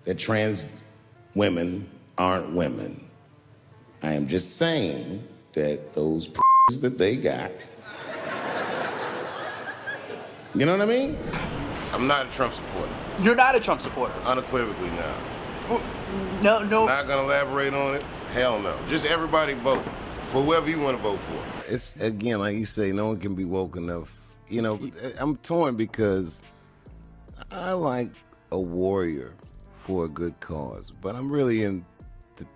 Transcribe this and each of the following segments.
that trans women aren't women. I am just saying that those that they got, you know what I mean? I'm not a Trump supporter. You're not a Trump supporter? Unequivocally now. No. Not gonna elaborate on it? Hell no. Just everybody vote for whoever you want to vote for. It's, again, like you say, no one can be woke enough. You know, I'm torn because I like a warrior for a good cause, but I'm really into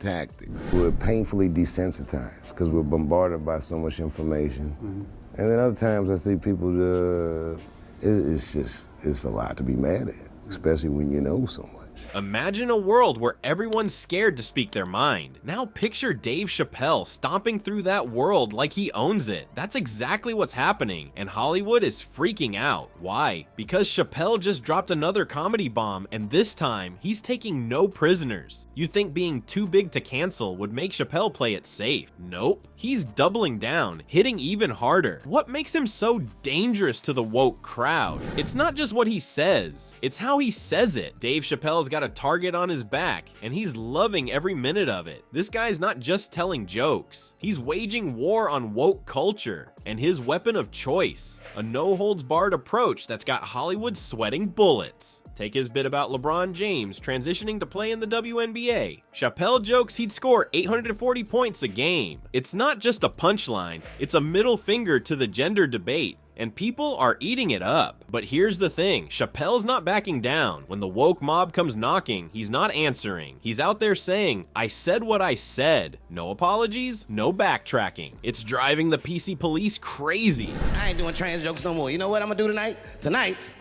tactics. We're painfully desensitized because we're bombarded by so much information. Mm-hmm. And then other times I see people, it's a lot to be mad at, especially when you know so much. Imagine a world where everyone's scared to speak their mind. Now picture Dave Chappelle stomping through that world like he owns it. That's exactly what's happening, and Hollywood is freaking out. Why? Because Chappelle just dropped another comedy bomb, and this time, he's taking no prisoners. You think being too big to cancel would make Chappelle play it safe? Nope. He's doubling down, hitting even harder. What makes him so dangerous to the woke crowd? It's not just what he says, it's how he says it. Dave Chappelle's got a target on his back, and he's loving every minute of it. This guy's not just telling jokes, he's waging war on woke culture, and his weapon of choice, a no-holds-barred approach that's got Hollywood sweating bullets. Take his bit about LeBron James transitioning to play in the WNBA. Chappelle jokes he'd score 840 points a game. It's not just a punchline, it's a middle finger to the gender debate, and people are eating it up. But here's the thing, Chappelle's not backing down. When the woke mob comes knocking, he's not answering. He's out there saying, I said what I said. No apologies, no backtracking. It's driving the PC police crazy. I ain't doing trans jokes no more. You know what I'm gonna do tonight? Tonight,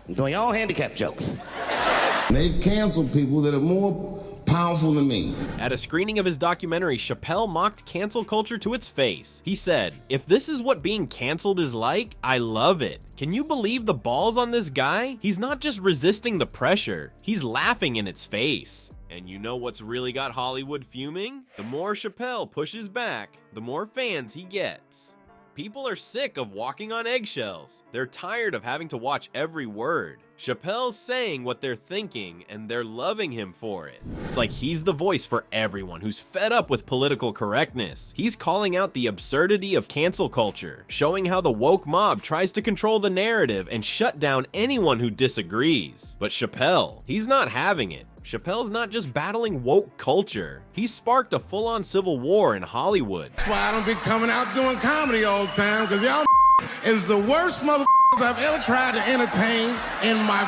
I'm doing all handicap jokes. They've canceled people that are more powerful than me. At a screening of his documentary, Chappelle mocked cancel culture to its face. He said, if this is what being canceled is like, I love it. Can you believe the balls on this guy? He's not just resisting the pressure, he's laughing in its face. And you know what's really got Hollywood fuming? The more Chappelle pushes back, the more fans he gets. People are sick of walking on eggshells. They're tired of having to watch every word. Chappelle's saying what they're thinking, and they're loving him for it. It's like he's the voice for everyone who's fed up with political correctness. He's calling out the absurdity of cancel culture, showing how the woke mob tries to control the narrative and shut down anyone who disagrees. But Chappelle, he's not having it. Chappelle's not just battling woke culture. He's sparked a full-on civil war in Hollywood. That's why I don't be coming out doing comedy all the time, because y'all is the worst I've ever tried to entertain in my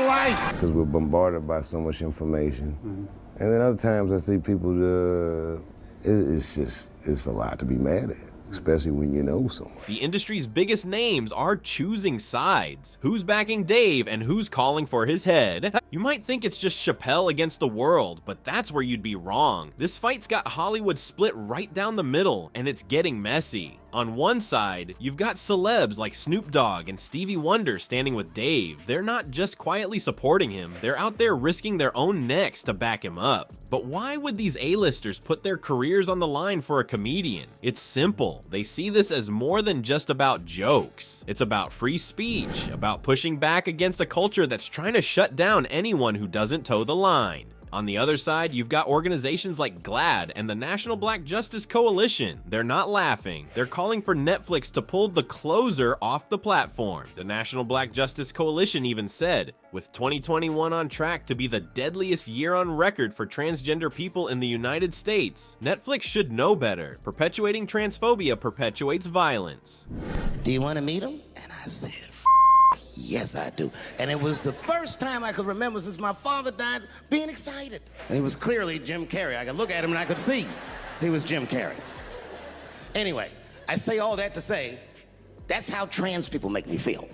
life. Because we're bombarded by so much information. Mm-hmm. And then other times I see people, it's a lot to be mad at, especially when you know so much. The industry's biggest names are choosing sides. Who's backing Dave and who's calling for his head? You might think it's just Chappelle against the world, but that's where you'd be wrong. This fight's got Hollywood split right down the middle, and it's getting messy. On one side, you've got celebs like Snoop Dogg and Stevie Wonder standing with Dave. They're not just quietly supporting him, they're out there risking their own necks to back him up. But why would these A-listers put their careers on the line for a comedian? It's simple. They see this as more than just about jokes. It's about free speech, about pushing back against a culture that's trying to shut down anyone who doesn't toe the line. On the other side, you've got organizations like GLAAD and the National Black Justice Coalition. They're not laughing. They're calling for Netflix to pull The Closer off the platform. The National Black Justice Coalition even said, with 2021 on track to be the deadliest year on record for transgender people in the United States, Netflix should know better. Perpetuating transphobia perpetuates violence. Do you want to meet him? And I said, yes, I do. And it was the first time I could remember since my father died being excited. And he was clearly Jim Carrey. I could look at him and I could see he was Jim Carrey. Anyway, I say all that to say, that's how trans people make me feel.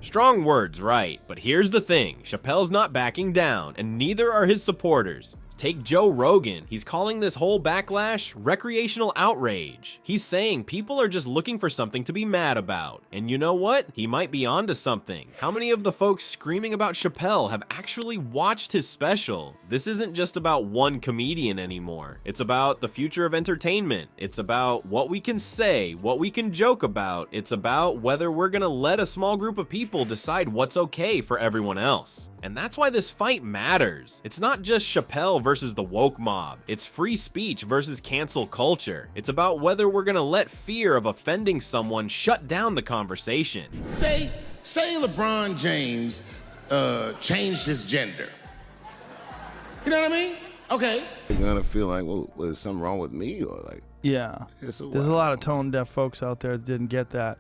Strong words, right? But here's the thing, Chappelle's not backing down, and neither are his supporters. Take Joe Rogan. He's calling this whole backlash recreational outrage. He's saying people are just looking for something to be mad about. And you know what? He might be onto something. How many of the folks screaming about Chappelle have actually watched his special? This isn't just about one comedian anymore. It's about the future of entertainment. It's about what we can say, what we can joke about. It's about whether we're gonna let a small group of people decide what's okay for everyone else. And that's why this fight matters. It's not just Chappelle versus the woke mob. It's free speech versus cancel culture. It's about whether we're gonna let fear of offending someone shut down the conversation. Say LeBron James changed his gender. You know what I mean? Okay. You're gonna feel like, well, was something wrong with me, or like, Yeah. it's There's a lot of tone deaf folks out there that didn't get that.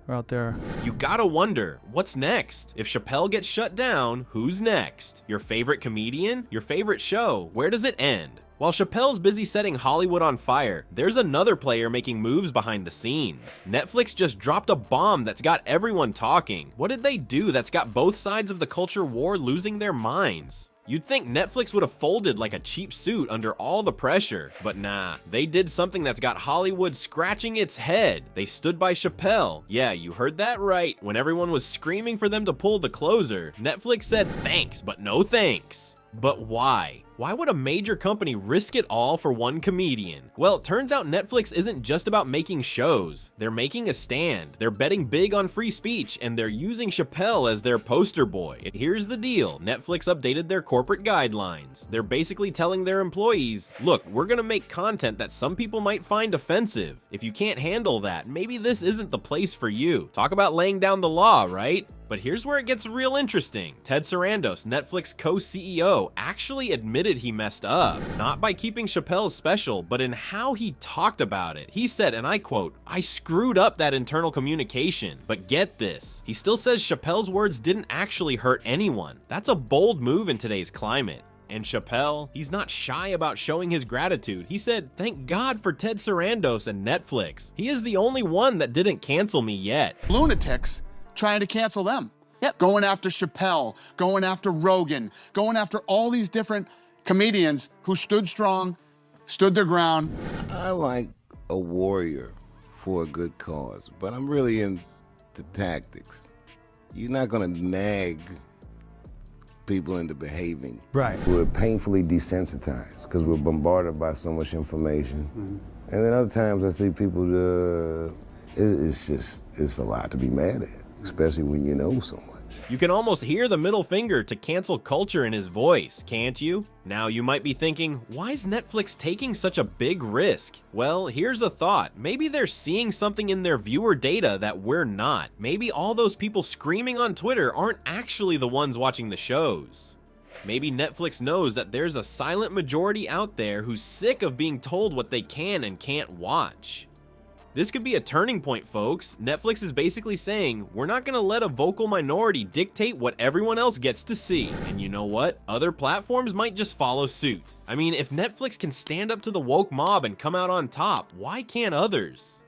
Are out there. You gotta wonder, what's next? If Chappelle gets shut down, who's next? Your favorite comedian? Your favorite show? Where does it end? While Chappelle's busy setting Hollywood on fire, there's another player making moves behind the scenes. Netflix just dropped a bomb that's got everyone talking. What did they do that's got both sides of the culture war losing their minds? You'd think Netflix would have folded like a cheap suit under all the pressure, but nah, they did something that's got Hollywood scratching its head. They stood by Chappelle. Yeah, you heard that right. When everyone was screaming for them to pull the closer, Netflix said thanks, but no thanks. But why? Why would a major company risk it all for one comedian? Well, it turns out Netflix isn't just about making shows. They're making a stand. They're betting big on free speech, and they're using Chappelle as their poster boy. And here's the deal. Netflix updated their corporate guidelines. They're basically telling their employees, look, we're gonna make content that some people might find offensive. If you can't handle that, maybe this isn't the place for you. Talk about laying down the law, right? But here's where it gets real interesting. Ted Sarandos, Netflix co-CEO, actually admitted he messed up. Not by keeping Chappelle's special, but in how he talked about it. He said, and I quote, "I screwed up that internal communication." But get this, he still says Chappelle's words didn't actually hurt anyone. That's a bold move in today's climate. And Chappelle, he's not shy about showing his gratitude. He said, "Thank God for Ted Sarandos and Netflix. He is the only one that didn't cancel me yet." Lunatics trying to cancel them. Yep. Going after Chappelle, going after Rogan, going after all these different comedians who stood strong, stood their ground. I like a warrior for a good cause, but I'm really into tactics. You're not gonna nag people into behaving. Right. We're painfully desensitized because we're bombarded by so much information. And then other times I see people, it's a lot to be mad at, especially when you know so much. You can almost hear the middle finger to cancel culture in his voice, can't you? Now you might be thinking, why is Netflix taking such a big risk? Well, here's a thought. Maybe they're seeing something in their viewer data that we're not. Maybe all those people screaming on Twitter aren't actually the ones watching the shows. Maybe Netflix knows that there's a silent majority out there who's sick of being told what they can and can't watch. This could be a turning point, folks. Netflix is basically saying, we're not gonna let a vocal minority dictate what everyone else gets to see. And you know what? Other platforms might just follow suit. I mean, if Netflix can stand up to the woke mob and come out on top, why can't others?